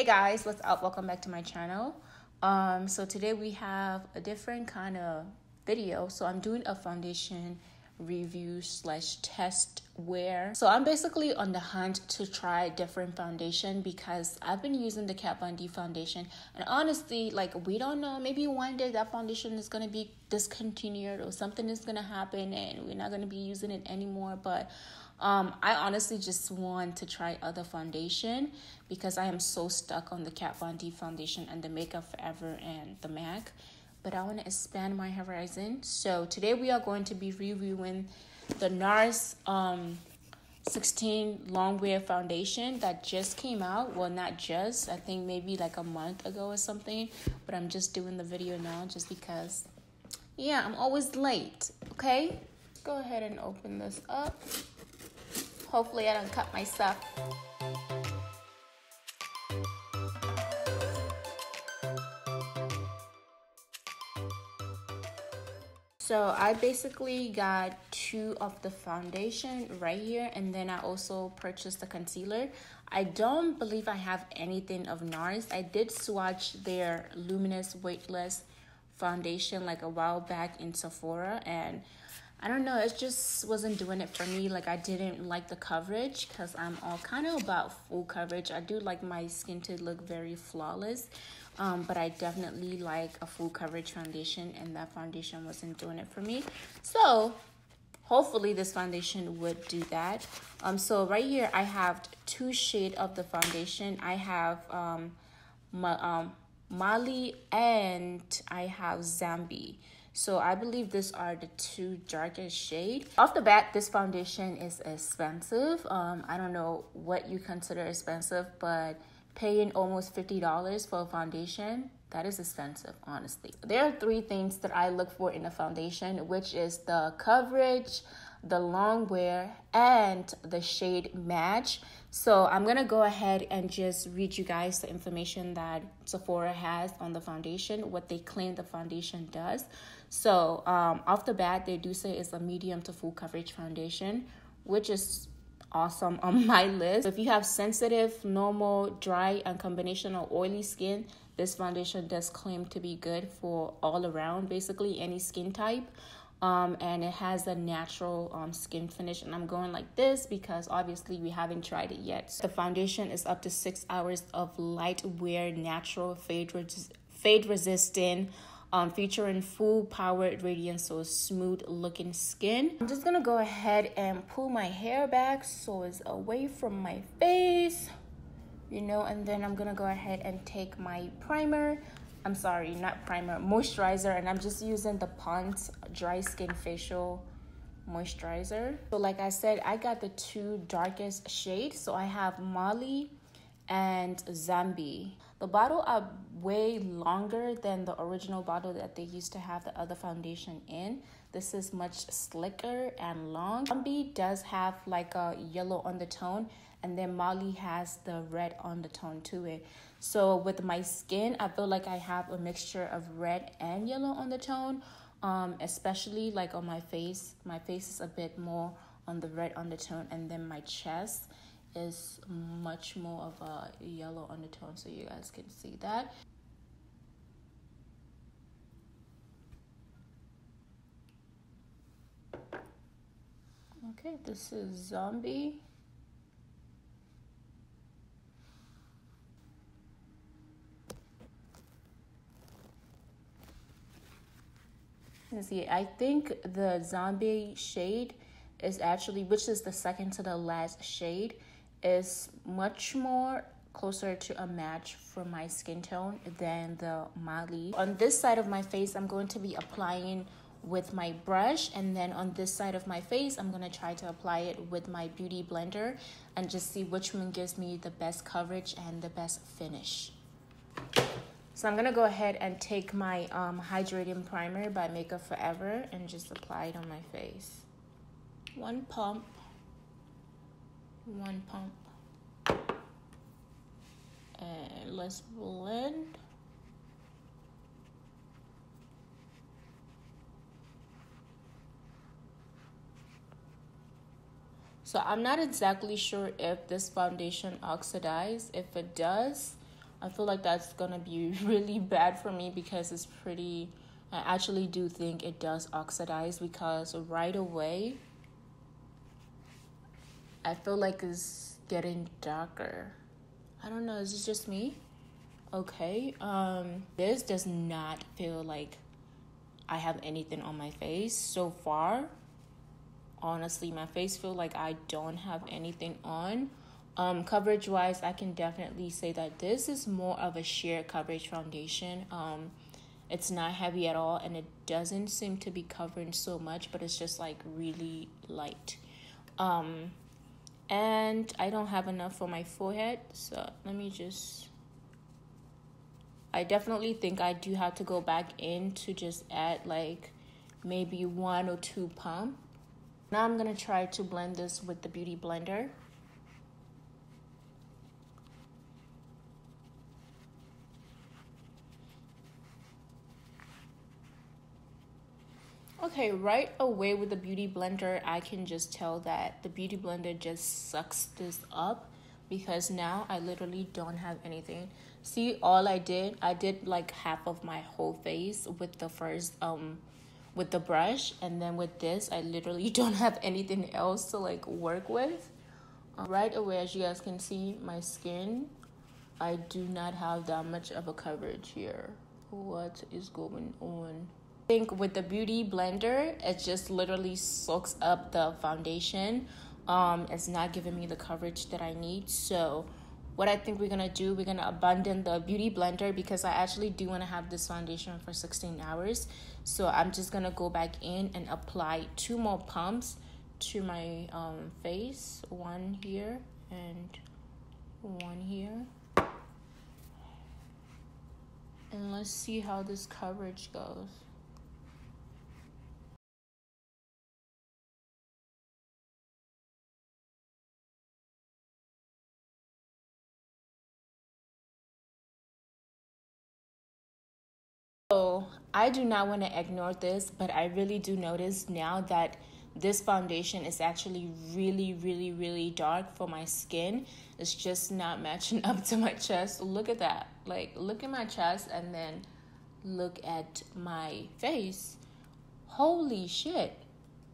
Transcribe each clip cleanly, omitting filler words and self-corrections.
guys, what's up? Welcome back to my channel. So today we have a different kind of video. So I'm doing a foundation review slash test wear. So I'm basically on the hunt to try different foundation because I've been using the Kat Von D foundation, and honestly, like, we don't know, maybe one day that foundation is going to be discontinued or something is going to happen and we're not going to be using it anymore. But I honestly just want to try other foundation because I am so stuck on the Kat Von D foundation and the Makeup Forever and the MAC. But I want to expand my horizon. So today we are going to be reviewing the Nars 16 Longwear foundation that just came out. Well, not just, I think maybe like a month ago or something. But I'm just doing the video now just because, yeah, I'm always late. Okay, let's go ahead and open this up. Hopefully I don't cut myself. So I basically got two of the foundation right here, and then I also purchased the concealer. I don't believe I have anything of Nars. I did swatch their luminous weightless foundation like a while back in Sephora, and I don't know, it just wasn't doing it for me. Like, I didn't like the coverage because I'm all kind of about full coverage. I do like my skin to look very flawless, but I definitely like a full coverage foundation, and that foundation wasn't doing it for me. So hopefully this foundation would do that. So right here I have two shades of the foundation. I have Mali and I have Zambie. So I believe these are the two darkest shades. Off the bat, this foundation is expensive. I don't know what you consider expensive, but paying almost $50 for a foundation, that is expensive, honestly. There are three things that I look for in a foundation, which is the coverage, the long wear, and the shade match. So I'm gonna go ahead and just read you guys the information that Sephora has on the foundation, what they claim the foundation does. So off the bat, they do say it's a medium to full coverage foundation, which is awesome on my list. If you have sensitive, normal, dry, and combination of oily skin, this foundation does claim to be good for all around, basically any skin type. And it has a natural skin finish, and I'm going like this because obviously we haven't tried it yet. The foundation is up to 6 hours of light wear, natural, fade resistant, featuring full powered radiance, so smooth looking skin. I'm just gonna go ahead and pull my hair back so it's away from my face, you know, and then I'm gonna go ahead and take my primer. I'm sorry, not primer, moisturizer, and I'm just using the Pond's Dry Skin Facial Moisturizer. So like I said, I got the two darkest shades. So I have Mali and Zambie. The bottle are way longer than the original bottle that they used to have the other foundation in. This is much slicker and long. Zambie does have like a yellow undertone, and then Mali has the red undertone to it. So with my skin, I feel like I have a mixture of red and yellow undertone, especially like on my face. My face is a bit more on the red undertone, and then my chest is much more of a yellow undertone, so you guys can see that. Okay, this is Zambie. You see, I think the Zambie shade is actually, which is the second to the last shade, is much more closer to a match for my skin tone than the Mali. On this side of my face, I'm going to be applying with my brush, and then on this side of my face, I'm going to try to apply it with my beauty blender and just see which one gives me the best coverage and the best finish. So I'm gonna go ahead and take my hydrating primer by Makeup Forever and just apply it on my face. One pump. And let's blend. So I'm not exactly sure if this foundation oxidizes. If it does, I feel like that's gonna be really bad for me because it's pretty, I actually do think it does oxidize because right away I feel like it's getting darker. I don't know, is this just me? Okay, this does not feel like I have anything on my face so far. Honestly, my face feel like I don't have anything on. Coverage wise, I can definitely say that this is more of a sheer coverage foundation. It's not heavy at all, and it doesn't seem to be covering so much, but it's just like really light. And I don't have enough for my forehead, so let me just, I definitely think I do have to go back in to just add like maybe 1 or 2 pump. Now I'm gonna try to blend this with the Beauty Blender. Okay, right away with the Beauty Blender, I can just tell that the Beauty Blender just sucks this up because now I literally don't have anything. See, all I did like half of my whole face with the first, with the brush, and then with this, I literally don't have anything else to like work with. Right away, as you guys can see, my skin, I do not have that much of a coverage here. What is going on? I think with the Beauty Blender, it just literally soaks up the foundation. It's not giving me the coverage that I need. So what I think we're gonna do, we're gonna abandon the Beauty Blender because I actually do want to have this foundation for 16 hours. So I'm just gonna go back in and apply 2 more pumps to my face, 1 here and 1 here. And let's see how this coverage goes. So I do not want to ignore this, but I really do notice now that this foundation is actually really dark for my skin. It's just not matching up to my chest. Look at that. Like, look at my chest and then look at my face. Holy shit.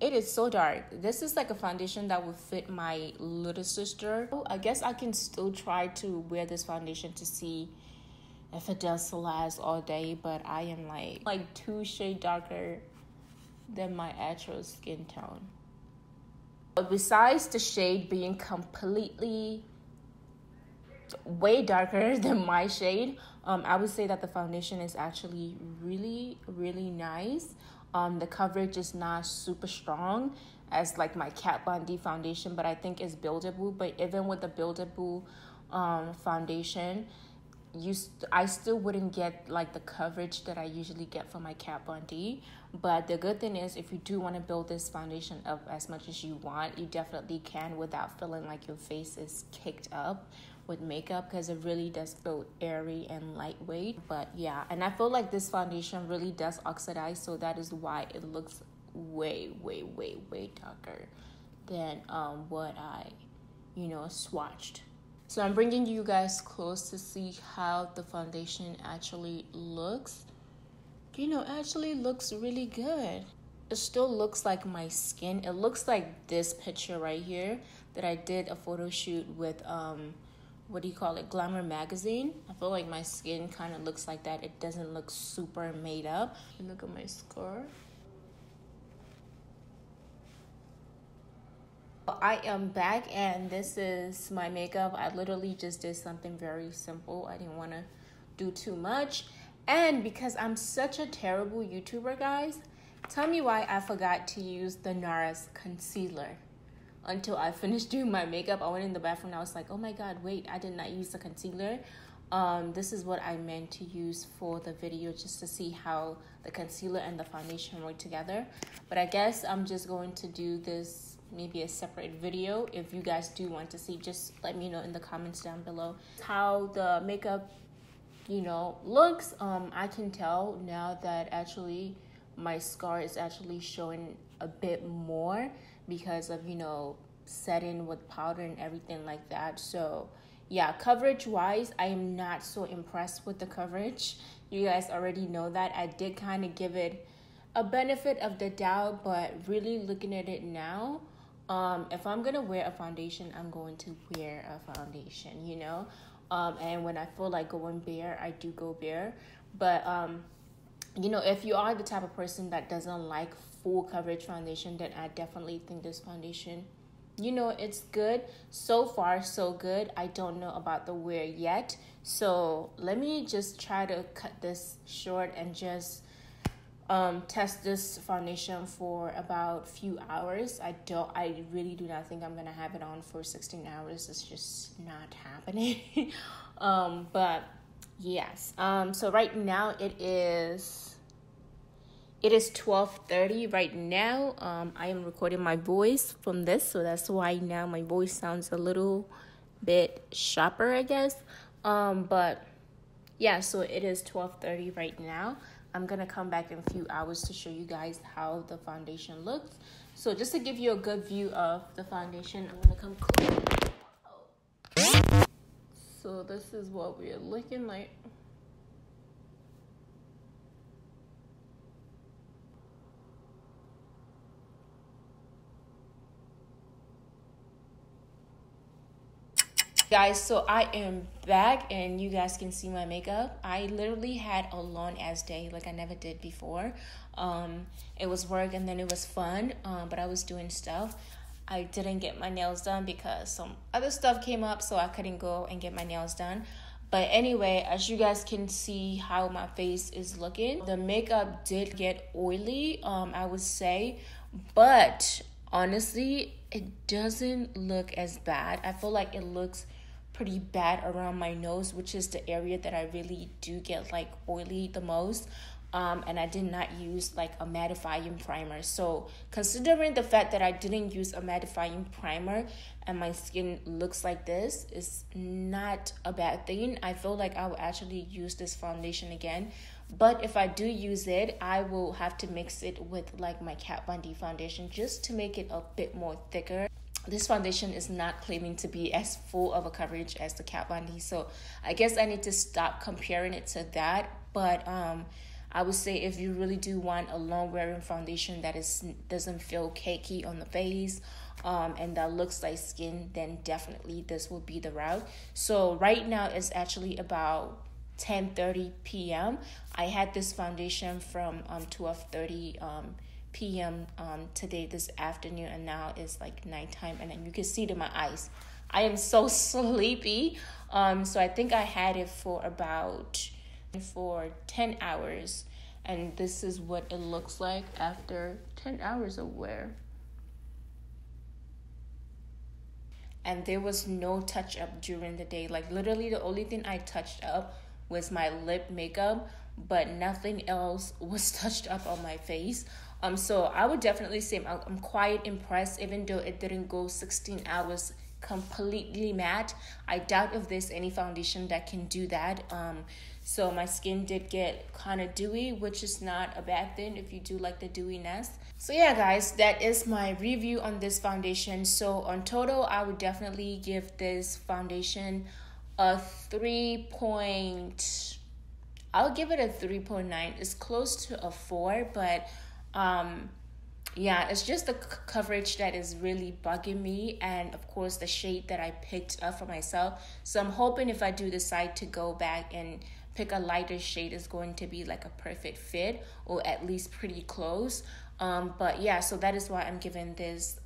It is so dark. This is like a foundation that would fit my little sister. I guess I can still try to wear this foundation to see if it does last all day, but I am like 2 shades darker than my actual skin tone. But besides the shade being completely way darker than my shade, I would say that the foundation is actually really nice. The coverage is not super strong as like my Kat Von D foundation, but I think it's buildable. But even with the buildable foundation, I still wouldn't get like the coverage that I usually get from my Kat Von D. But the good thing is, if you do want to build this foundation up as much as you want, you definitely can without feeling like your face is kicked up with makeup, because it really does feel airy and lightweight. But yeah, and I feel like this foundation really does oxidize, so that is why it looks way darker than what I swatched. So I'm bringing you guys close to see how the foundation actually looks. Actually looks really good. It still looks like my skin. It looks like this picture right here that I did a photo shoot with what do you call it, Glamour magazine. I feel like my skin kind of looks like that. It doesn't look super made up. And look at my scar. I am back, and this is my makeup. I literally just did something very simple. I didn't want to do too much. And because I'm such a terrible YouTuber, guys, tell me why I forgot to use the Nars concealer until I finished doing my makeup. I went in the bathroom and I was like, oh my god, wait, I did not use the concealer. This is what I meant to use for the video, just to see how the concealer and the foundation work together. But I guess I'm just going to do this maybe a separate video. If you guys do want to see, just let me know in the comments down below how the makeup looks. I can tell now that actually my scar is actually showing a bit more because of setting with powder and everything like that. So yeah, coverage wise, I am not so impressed with the coverage. You guys already know that. I did kind of give it a benefit of the doubt, but really looking at it now, if I'm gonna wear a foundation, I'm going to wear a foundation, you know. And when I feel like going bare, I do go bare. But you know, if you are the type of person that doesn't like full coverage foundation, then I definitely think this foundation, you know, it's good. So far so good. I don't know about the wear yet, so let me just try to cut this short and just test this foundation for about few hours. I really do not think I'm gonna have it on for 16 hours. It's just not happening. But yes, so right now it is 12:30 right now. I am recording my voice from this, so that's why now my voice sounds a little bit sharper, I guess. But yeah, so it is 12:30 right now. I'm gonna come back in a few hours to show you guys how the foundation looks. So just to give you a good view of the foundation, I'm gonna come close. So this is what we're looking like. Guys, so I am back and you guys can see my makeup. I literally had a long ass day like I never did before. It was work and then it was fun, but I was doing stuff. I didn't get my nails done because some other stuff came up, so I couldn't go and get my nails done. But anyway, as you guys can see how my face is looking, the makeup did get oily, I would say, but honestly, it doesn't look as bad. I feel like it looks pretty bad around my nose, which is the area that I really do get like oily the most. And I did not use like a mattifying primer. So considering the fact that I didn't use a mattifying primer and my skin looks like this, is not a bad thing. I feel like I will actually use this foundation again. But if I do use it, I will have to mix it with like my Kat Von D foundation just to make it a bit more thicker. This foundation is not claiming to be as full of a coverage as the Kat Von D, so I guess I need to stop comparing it to that. But I would say if you really do want a long wearing foundation that doesn't feel cakey on the face, and that looks like skin, then definitely this will be the route. So right now it's actually about 10:30 p.m. I had this foundation from 12:30 p.m. Today, this afternoon, and now it's like nighttime, and then you can see it in my eyes. I am so sleepy. So I think I had it for 10 hours, and this is what it looks like after 10 hours of wear. And there was no touch up during the day. Like literally the only thing I touched up was my lip makeup, but nothing else was touched up on my face. So I would definitely say I'm quite impressed, even though it didn't go 16 hours completely matte. I doubt if there's any foundation that can do that. So my skin did get kind of dewy, which is not a bad thing if you do like the dewiness. So yeah, guys, that is my review on this foundation. So on total, I would definitely give this foundation a 3. I'll give it a 3.9. It's close to a 4, but yeah, it's just the coverage that is really bugging me, and of course the shade that I picked up for myself. So I'm hoping if I do decide to go back and pick a lighter shade, it's going to be like a perfect fit, or at least pretty close. But yeah, so that is why I'm giving this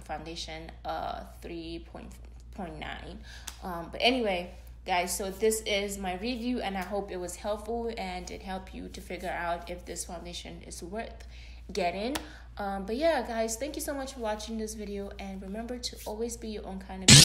foundation a 3.9. But anyway, guys, so this is my review, and I hope it was helpful and it helped you to figure out if this foundation is worth getting. But yeah, guys, thank you so much for watching this video, and remember to always be your own kind of